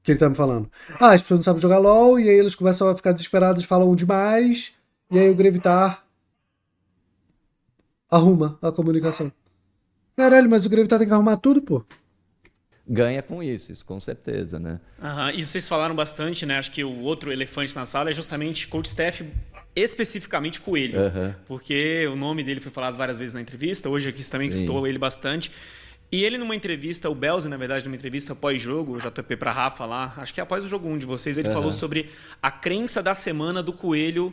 Que ele tá me falando. As pessoas não sabem jogar LOL, e aí eles começam a ficar desesperados, falam demais, e aí o Gravitar arruma a comunicação. Caralho, mas o Gravitar tem que arrumar tudo, pô. Ganha com isso com certeza, né? E vocês falaram bastante, né? Acho que o outro elefante na sala é justamente coach staff, especificamente Coelho. Porque o nome dele foi falado várias vezes na entrevista, hoje aqui também citou ele bastante. E ele numa entrevista, o Belzi, na verdade, numa entrevista pós-jogo, o JP pra Rafa lá, acho que é após o jogo 1 de vocês, ele falou sobre a crença da semana do Coelho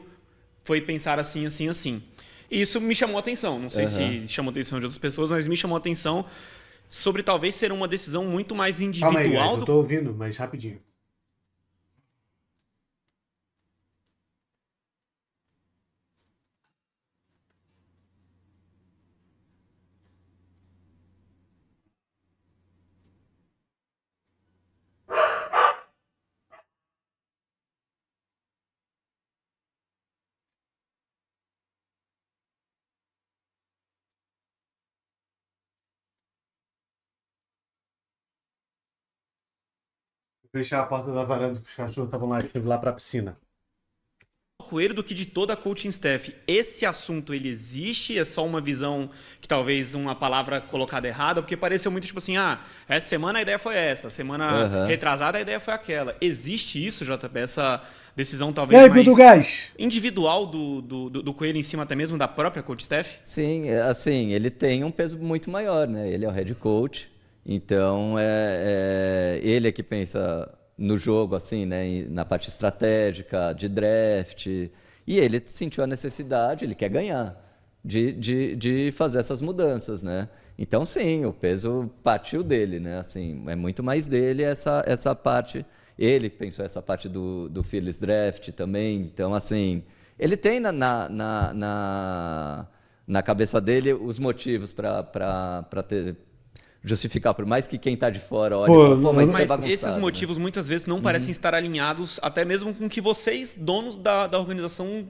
foi pensar assim, assim, assim. E isso me chamou a atenção, não sei se chamou a atenção de outras pessoas, mas me chamou a atenção sobre talvez ser uma decisão muito mais individual. Calma aí, guys, eu tô ouvindo, mas rapidinho. Fechar a porta da varanda que os cachorros estavam lá, teve lá pra piscina. Coelho do que de toda a coaching staff. Esse assunto, ele existe? É só uma visão que talvez uma palavra colocada errada? Porque pareceu muito tipo assim, essa semana a ideia foi essa, semana retrasada a ideia foi aquela. Existe isso, JP? Essa decisão E talvez aí, mais Budugás? individual do Coelho em cima até mesmo da própria coaching staff? Sim, assim, ele tem um peso muito maior, né? Ele é o head coach, então ele é que pensa no jogo, assim, né? Na parte estratégica, de draft. E ele sentiu a necessidade, ele quer ganhar, de fazer essas mudanças, né? Então, sim, o peso partiu dele, né? Assim, é muito mais dele essa parte. Ele pensou essa parte do Phillies Draft também. Então, assim, ele tem na cabeça dele os motivos para justificar, por mais que quem tá de fora olhe, mas isso é Mas bagunçado, esses né? motivos muitas vezes não parecem estar alinhados até mesmo com o que vocês, donos da organização,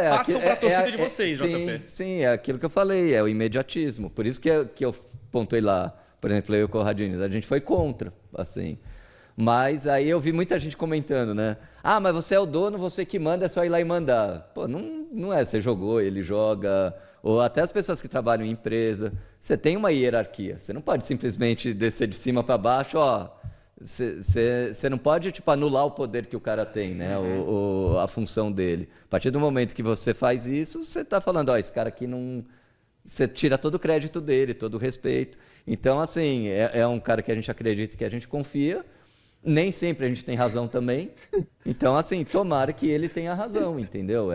passam para a torcida de vocês, JP. Sim, é aquilo que eu falei, é o imediatismo. Por isso que eu pontuei lá, por exemplo, eu e o Corradini, a gente foi contra, assim. Mas aí eu vi muita gente comentando, né? Mas você é o dono, você que manda, é só ir lá e mandar. Pô, não é, você jogou, ele joga, ou até as pessoas que trabalham em empresa. Você tem uma hierarquia, você não pode simplesmente descer de cima para baixo, você não pode, tipo, anular o poder que o cara tem, né? A função dele. A partir do momento que você faz isso, você tá falando, esse cara aqui não... Você tira todo o crédito dele, todo o respeito. Então, assim, é um cara que a gente acredita, que a gente confia. Nem sempre a gente tem razão também. Então, assim, tomara que ele tenha razão, entendeu?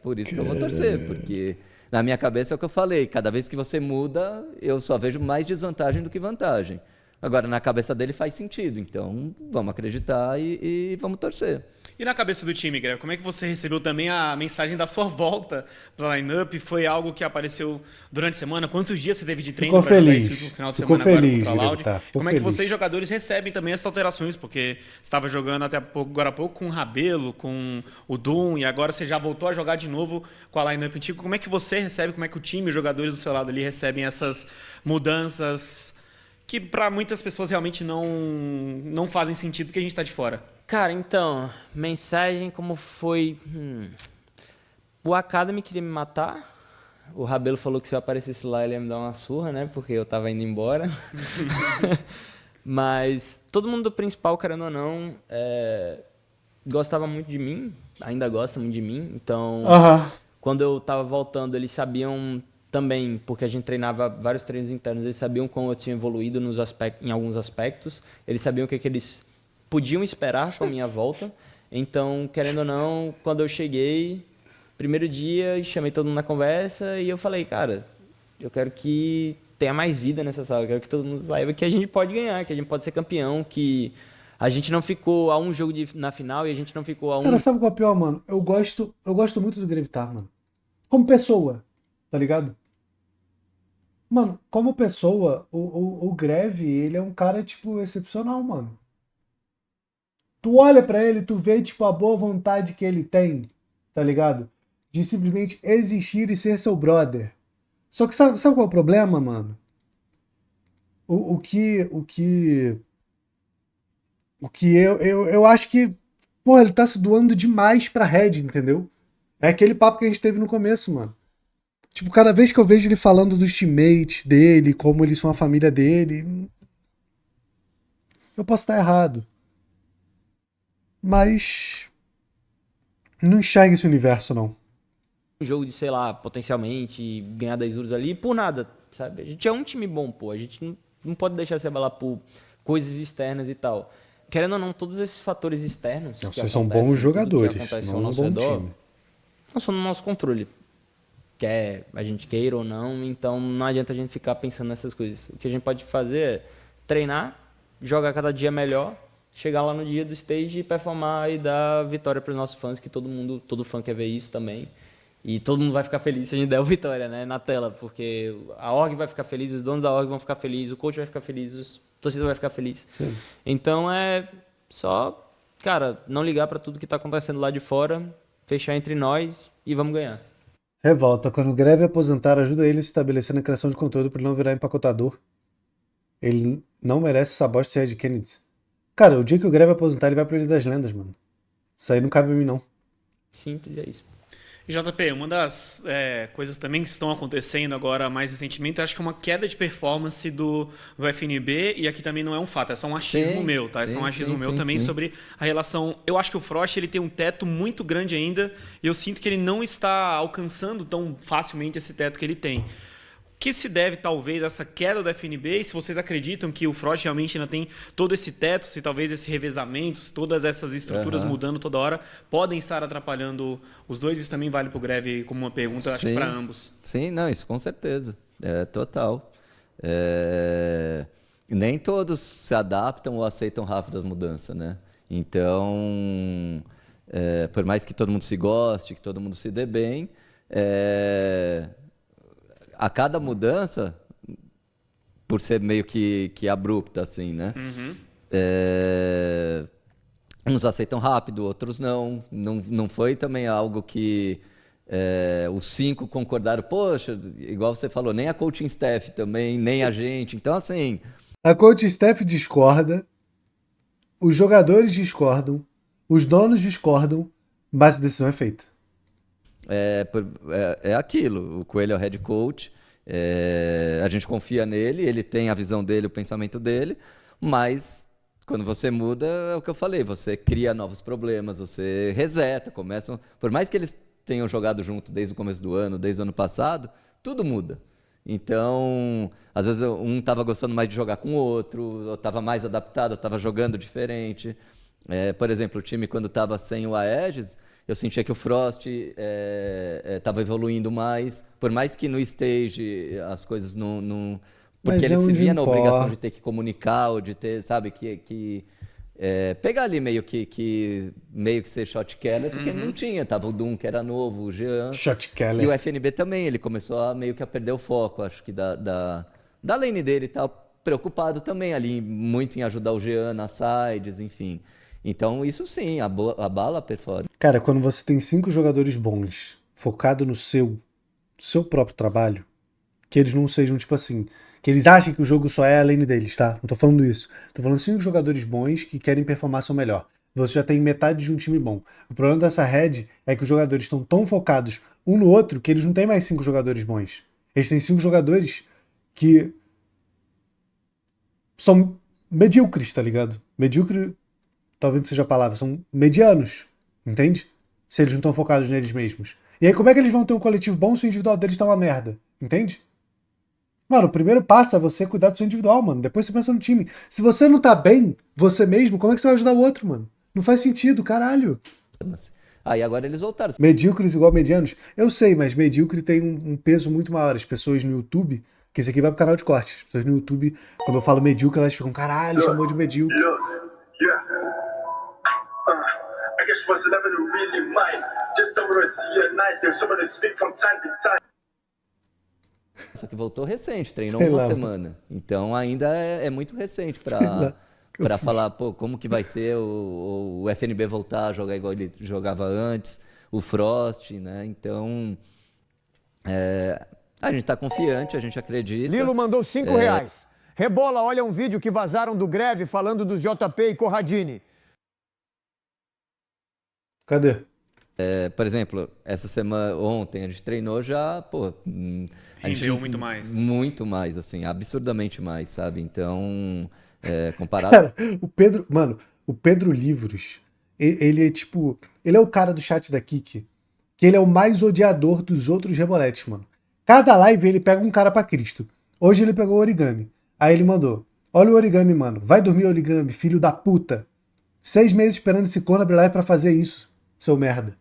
Por isso que eu vou torcer, porque na minha cabeça é o que eu falei, cada vez que você muda, eu só vejo mais desvantagem do que vantagem. Agora, na cabeça dele faz sentido, então vamos acreditar e vamos torcer. E na cabeça do time, Greg, como é que você recebeu também a mensagem da sua volta para a lineup? Foi algo que apareceu durante a semana? Quantos dias você teve de treino para jogar isso no final de semana agora contra a Loud? Como é que vocês, jogadores, recebem também essas alterações? Porque você estava jogando agora há pouco com o Rabelo, com o Doom, e agora você já voltou a jogar de novo com a lineup antiga. Como é que você recebe, como é que o time, os jogadores do seu lado ali recebem essas mudanças que para muitas pessoas realmente não fazem sentido porque a gente está de fora? Cara, então, mensagem como foi... O Academy queria me matar. O Rabelo falou que se eu aparecesse lá ele ia me dar uma surra, né? Porque eu tava indo embora. Mas todo mundo do principal, querendo ou não, gostava muito de mim. Ainda gosta muito de mim. Então, quando eu tava voltando, eles sabiam também, porque a gente treinava vários treinos internos, eles sabiam como eu tinha evoluído em alguns aspectos. Eles sabiam o que eles podiam esperar com a minha volta. Então, querendo ou não, quando eu cheguei, primeiro dia, chamei todo mundo na conversa e eu falei, cara, eu quero que tenha mais vida nessa sala, eu quero que todo mundo saiba que a gente pode ganhar, que a gente pode ser campeão, que a gente não ficou a um jogo na final e a gente não ficou a um... Cara, sabe qual é o pior, mano? Eu gosto muito do Grevitar, mano. Como pessoa, tá ligado? Mano, como pessoa, o Greve, ele é um cara, tipo, excepcional, mano. Tu olha pra ele, tu vê, tipo, a boa vontade que ele tem, tá ligado? De simplesmente existir e ser seu brother. Só que sabe qual é o problema, mano? O que eu acho que, pô, ele tá se doando demais pra Red, entendeu? É aquele papo que a gente teve no começo, mano. Tipo, cada vez que eu vejo ele falando dos teammates dele, como eles são a família dele, eu posso estar errado. Mas não enxerga esse universo, não. Um jogo de, sei lá, potencialmente ganhar 10 euros ali, por nada, sabe? A gente é um time bom, pô. A gente não pode deixar se abalar por coisas externas e tal. Querendo ou não, todos esses fatores externos... Não, vocês são bons jogadores, não ao um nosso bom redor, time. não são no nosso controle. Quer a gente queira ou não, então não adianta a gente ficar pensando nessas coisas. O que a gente pode fazer é treinar, jogar cada dia melhor, chegar lá no dia do stage e performar e dar vitória para os nossos fãs, que todo fã quer ver isso também. E todo mundo vai ficar feliz se a gente der o vitória, né, na tela, porque a org vai ficar feliz, os donos da org vão ficar felizes, o coach vai ficar feliz, os torcedores vai ficar feliz. Sim. Então é só, cara, não ligar para tudo que está acontecendo lá de fora, fechar entre nós e vamos ganhar. Revolta. Quando o Greve aposentar, ajuda ele a se estabelecer na criação de conteúdo para ele não virar empacotador. Ele não merece essa bosta de Red Kennedy. Cara, o dia que o Greve aposentar, ele vai pra Ilha das Lendas, mano. Isso aí não cabe a mim, não. Simples, é isso. E JP, uma das coisas também que estão acontecendo agora mais recentemente, acho que é uma queda de performance do FNB, e aqui também não é um fato, é só um achismo meu, tá? É só um achismo meu também sobre a relação. Eu acho que o Frost ele tem um teto muito grande ainda, e eu sinto que ele não está alcançando tão facilmente esse teto que ele tem. O que se deve, talvez, a essa queda do FNB, e se vocês acreditam que o Frost realmente ainda tem todo esse teto, se talvez esse revezamento, se todas essas estruturas mudando toda hora, podem estar atrapalhando os dois? Isso também vale para o Greve como uma pergunta, acho que para ambos. Sim, não, isso com certeza. Total. Nem todos se adaptam ou aceitam rápido a mudança, né? Então, por mais que todo mundo se goste, que todo mundo se dê bem, a cada mudança, por ser meio que abrupta, assim, né? Uns aceitam rápido, outros não. Não foi também algo que os 5 concordaram. Poxa, igual você falou, nem a coaching staff também, nem a gente. Então, assim... A coaching staff discorda, os jogadores discordam, os donos discordam, mas a decisão é feita. É aquilo, o Coelho é o head coach, a gente confia nele, ele tem a visão dele, o pensamento dele, mas quando você muda, é o que eu falei, você cria novos problemas, você reseta, por mais que eles tenham jogado junto desde o começo do ano, desde o ano passado, tudo muda. Então, às vezes um estava gostando mais de jogar com o outro, ou estava mais adaptado, estava jogando diferente. Por exemplo, o time quando estava sem o Aegis, eu sentia que o Frost estava evoluindo mais, por mais que no stage as coisas não porque ele se via na obrigação de ter que comunicar, ou de ter, sabe, pegar ali meio que ser shot caller, porque não tinha, tava o Doom que era novo, o Jean. Shot caller. E o FNB também, ele começou a meio que a perder o foco, acho que da lane dele e tal, preocupado também ali, muito em ajudar o Jean nas sides, enfim. Então, isso sim, abala a performance. Cara, quando você tem 5 jogadores bons, focado no seu próprio trabalho, que eles não sejam tipo assim, que eles achem que o jogo só é a lane deles, tá? Não tô falando isso. Tô falando 5 jogadores bons que querem performar seu melhor. Você já tem metade de um time bom. O problema dessa red é que os jogadores estão tão focados um no outro que eles não têm mais 5 jogadores bons. Eles têm 5 jogadores que são medíocres, tá ligado? Medíocre, talvez não seja a palavra, são medianos, entende? Se eles não estão focados neles mesmos. E aí como é que eles vão ter um coletivo bom se o individual deles tá uma merda? Entende? Mano, o primeiro passo é você cuidar do seu individual, mano. Depois você pensa no time. Se você não tá bem, você mesmo, como é que você vai ajudar o outro, mano? Não faz sentido, caralho. Aí agora eles voltaram. Medíocres igual medianos? Eu sei, mas medíocre tem um peso muito maior. As pessoas no YouTube, que isso aqui vai pro canal de corte. As pessoas no YouTube, quando eu falo medíocre, elas ficam, caralho, chamou de medíocre. I guess was never really mine. Just over a sea at night, there's someone to speak from time to time. Só que voltou recente, treinou uma semana. Então ainda é muito recente para falar, pô, como que vai ser o FNB voltar a jogar igual ele jogava antes, o Frost, né? Então a gente tá confiante, a gente acredita. Lilo mandou R$5. Rebola, olha um vídeo que vazaram do Greve falando dos JP e Corradini. Cadê? Por exemplo, essa semana, ontem, a gente treinou já, pô... Rendeu muito mais. Muito mais, assim, absurdamente mais, sabe? Então, comparado... Cara, o Pedro Livros, ele é tipo... Ele é o cara do chat da Kik, que ele é o mais odiador dos outros reboletes, mano. Cada live ele pega um cara pra Cristo. Hoje ele pegou o Origami. Aí ele mandou, olha o Origami, mano. Vai dormir, Origami, filho da puta. 6 meses esperando esse corno abrir live pra fazer isso, seu merda.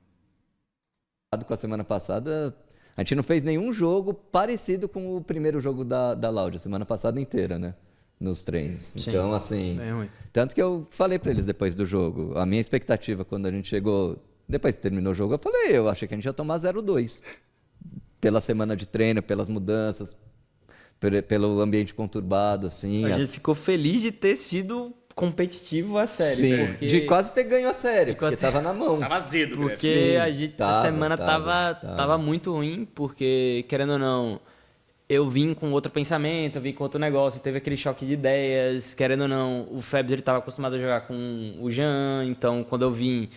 Com a semana passada, a gente não fez nenhum jogo parecido com o primeiro jogo da Loud, a semana passada inteira, né? Nos treinos. Sim, então, assim... Tanto que eu falei pra eles depois do jogo, a minha expectativa quando a gente chegou, depois que terminou o jogo, eu achei que a gente ia tomar 0-2. Pela semana de treino, pelas mudanças, pelo ambiente conturbado, assim. A gente ficou feliz de ter sido competitivo a série. Sim, porque... de quase ter ganho a série, porque tava na mão. Tava azedo, porque a gente, essa semana tava muito ruim, porque, querendo ou não, eu vim com outro pensamento, eu vim com outro negócio, teve aquele choque de ideias, querendo ou não, o Febs ele estava acostumado a jogar com o Jean, então quando eu vim,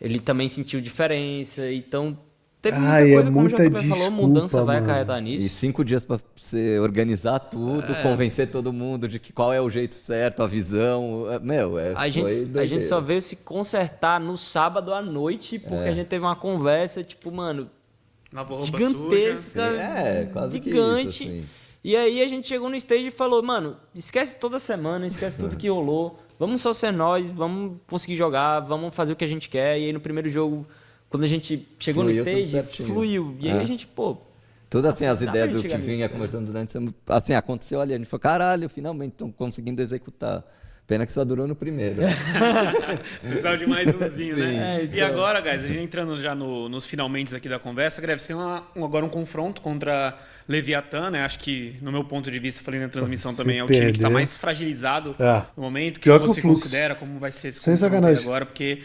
ele também sentiu diferença, então teve muita coisa, como o JP falou, mudança vai acarretar nisso. E 5 dias para você organizar tudo, convencer todo mundo de que qual é o jeito certo, a visão, a gente só veio se consertar no sábado à noite, porque a gente teve uma conversa, tipo, mano, gigantesca, quase gigante. Que isso, assim. E aí a gente chegou no stage e falou, mano, esquece toda semana, esquece tudo que rolou, vamos só ser nós, vamos conseguir jogar, vamos fazer o que a gente quer. E aí no primeiro jogo, quando a gente chegou no stage, fluiu. E aí a gente, tudo assim, as ideias do que vinha conversando durante a semana, assim, aconteceu ali, a gente falou, caralho, finalmente estão conseguindo executar. Pena que só durou no primeiro. Precisava de mais umzinho, né? Então... E agora, guys, a gente entrando já nos finalmente aqui da conversa, Greve, você tem agora um confronto contra Leviatã, né? Acho que, no meu ponto de vista, falei na transmissão também, é o time que está mais fragilizado no momento. Que você considera, como vai ser esse confronto agora? Porque...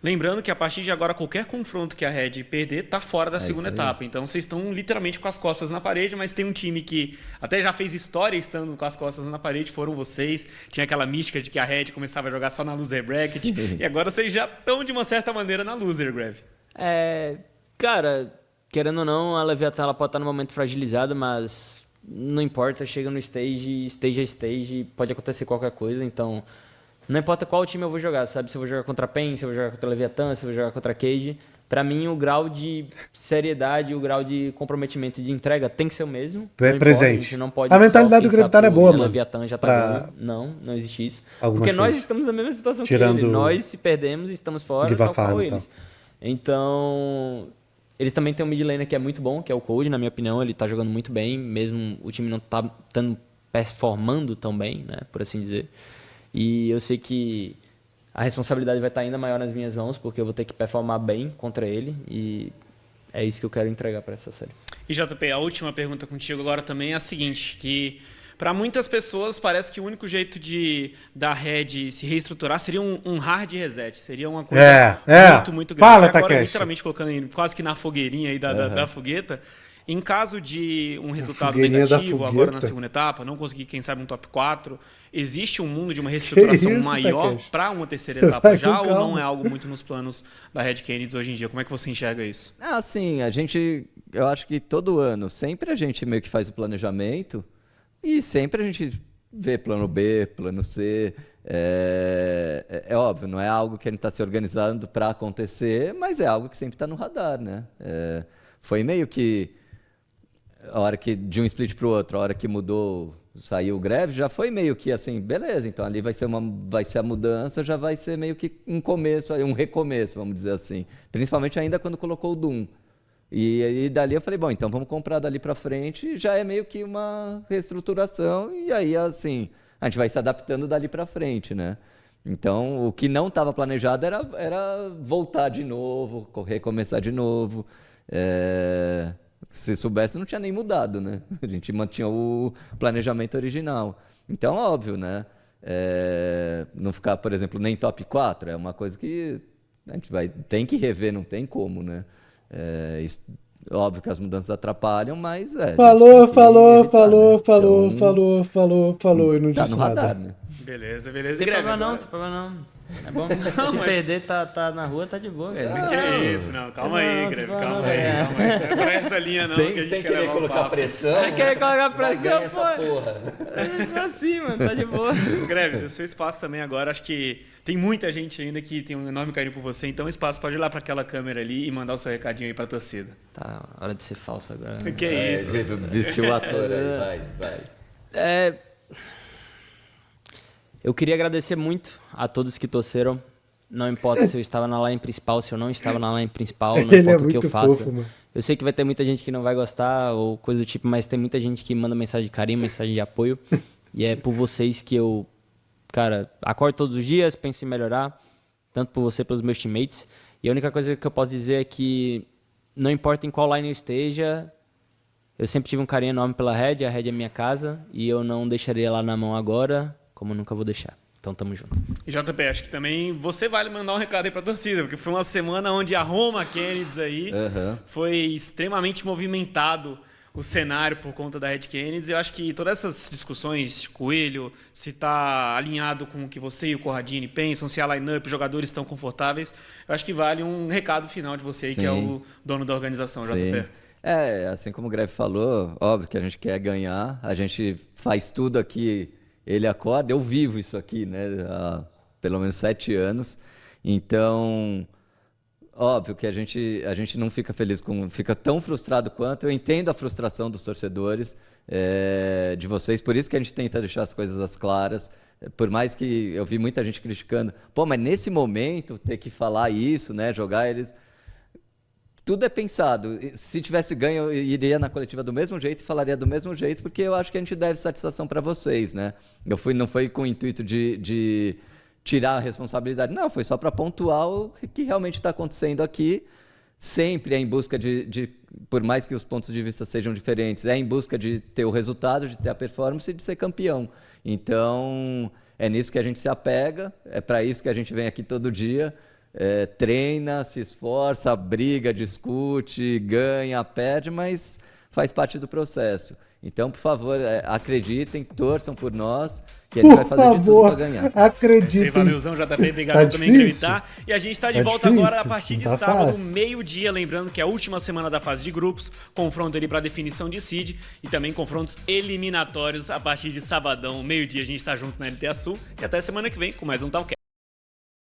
Lembrando que a partir de agora, qualquer confronto que a Red perder, tá fora da segunda etapa. Então, vocês estão literalmente com as costas na parede, mas tem um time que até já fez história estando com as costas na parede, foram vocês. Tinha aquela mística de que a Red começava a jogar só na loser bracket. E agora vocês já estão, de uma certa maneira, na loser, Greve. Cara, querendo ou não, a Leviatã ela pode estar no momento fragilizada, mas não importa, chega no stage é stage, pode acontecer qualquer coisa, então... Não importa qual time eu vou jogar, sabe? Se eu vou jogar contra a PEN, se eu vou jogar contra a Leviatã, se eu vou jogar contra a Cage. Pra mim, o grau de seriedade, o grau de comprometimento de entrega tem que ser o mesmo. Presente. Não pode a mentalidade do Gravitar é boa, mano. A Leviatã já tá ganhando. Não existe isso. Porque nós estamos na mesma situação que ele. Nós, se perdemos, estamos fora, tal qual eles. Então, eles também têm um mid laner que é muito bom, que é o Cold, na minha opinião. Ele tá jogando muito bem, mesmo o time não tá performando tão bem, né? Por assim dizer. E eu sei que a responsabilidade vai estar ainda maior nas minhas mãos, porque eu vou ter que performar bem contra ele, e é isso que eu quero entregar para essa série. E JP, a última pergunta contigo agora também é a seguinte, que para muitas pessoas parece que o único jeito da Red se reestruturar seria um hard reset, seria uma coisa muito grande. Fala, agora, literalmente colocando quase que na fogueirinha aí da fogueta. Em caso de um resultado negativo agora na segunda etapa, não conseguir, quem sabe, um top 4, existe um mundo de uma reestruturação maior para uma terceira etapa já, ou não é algo muito nos planos da Red Canids hoje em dia? Como é que você enxerga isso? Assim, eu acho que todo ano, sempre a gente meio que faz o planejamento e sempre a gente vê plano B, plano C. É óbvio, não é algo que a gente está se organizando para acontecer, mas é algo que sempre está no radar, né? Foi meio que a hora que de um split para o outro, a hora que mudou, saiu o Greve, já foi meio que assim, beleza, então ali vai ser a mudança, já vai ser meio que um começo, um recomeço, vamos dizer assim. Principalmente ainda quando colocou o Doom. E dali eu falei, bom, então vamos comprar dali para frente, já é meio que uma reestruturação, e aí assim, a gente vai se adaptando dali para frente, né? Então, o que não estava planejado era voltar de novo, recomeçar de novo. Se soubesse, não tinha nem mudado, né? A gente mantinha o planejamento original. Então, óbvio, né? Não ficar, por exemplo, nem top 4 é uma coisa que a gente tem que rever, não tem como, né? Óbvio que as mudanças atrapalham, mas falou e não disse no nada. Radar, né? Beleza. Não tem problema não. É bom, se perder, tá na rua, tá de boa, velho. Que isso, não. Calma aí, Greve, calma aí. Não é pra essa linha, não, que a gente sem querer colocar pressão. Sem querer colocar pressão, pô. Essa porra. É só assim, mano, tá de boa. Greve, o seu espaço também agora, acho que tem muita gente ainda que tem um enorme carinho por você, então o espaço pode ir lá pra aquela câmera ali e mandar o seu recadinho aí pra torcida. Tá, hora de ser falso agora. Né? Que isso? Vestiu o ator aí, vai. Eu queria agradecer muito a todos que torceram. Não importa se eu estava na line principal, se eu não estava na line principal, não importa o que eu faça. Fofo, eu sei que vai ter muita gente que não vai gostar ou coisa do tipo, mas tem muita gente que manda mensagem de carinho, mensagem de apoio. E é por vocês que eu, cara, acordo todos os dias, penso em melhorar, tanto por você, pelos meus teammates. E a única coisa que eu posso dizer é que não importa em qual line eu esteja, eu sempre tive um carinho enorme pela Red, a Red é minha casa, e eu não deixaria ela na mão agora, como eu nunca vou deixar. Então, tamo junto. E JP, acho que também você vale mandar um recado aí pra torcida, porque foi uma semana onde a Roma Kennedy aí foi extremamente movimentado o cenário por conta da Red Kennedy. Eu acho que todas essas discussões, Coelho, se está alinhado com o que você e o Corradini pensam, se a line-up, os jogadores estão confortáveis, eu acho que vale um recado final de você aí, que é o dono da organização, JP. Assim como o Greve falou, óbvio que a gente quer ganhar, a gente faz tudo aqui, ele acorda, eu vivo isso aqui, né, há pelo menos 7 anos, então... Óbvio que a gente não fica feliz fica tão frustrado quanto. Eu entendo a frustração dos torcedores, de vocês, por isso que a gente tenta deixar as coisas claras. Por mais que eu vi muita gente criticando, mas nesse momento ter que falar isso, né, jogar eles. Tudo é pensado. Se tivesse ganho, eu iria na coletiva do mesmo jeito e falaria do mesmo jeito, porque eu acho que a gente deve satisfação para vocês, né? Não foi com o intuito de tirar a responsabilidade. Não, foi só para pontuar o que realmente está acontecendo aqui. Sempre é em busca por mais que os pontos de vista sejam diferentes, é em busca de ter o resultado, de ter a performance e de ser campeão. Então, é nisso que a gente se apega, é para isso que a gente vem aqui todo dia, treina, se esforça, briga, discute, ganha, perde, mas faz parte do processo. Então, por favor, acreditem, torçam por nós, que a gente vai fazer de tudo para ganhar. Acreditem. Valeuzão, JP, obrigado também por acreditar. E a gente está de volta agora a partir de sábado, meio-dia. Lembrando que é a última semana da fase de grupos, confronto ali para definição de seed e também confrontos eliminatórios a partir de sabadão, meio-dia. A gente está junto na LTA Sul. E até semana que vem com mais um Talkcast.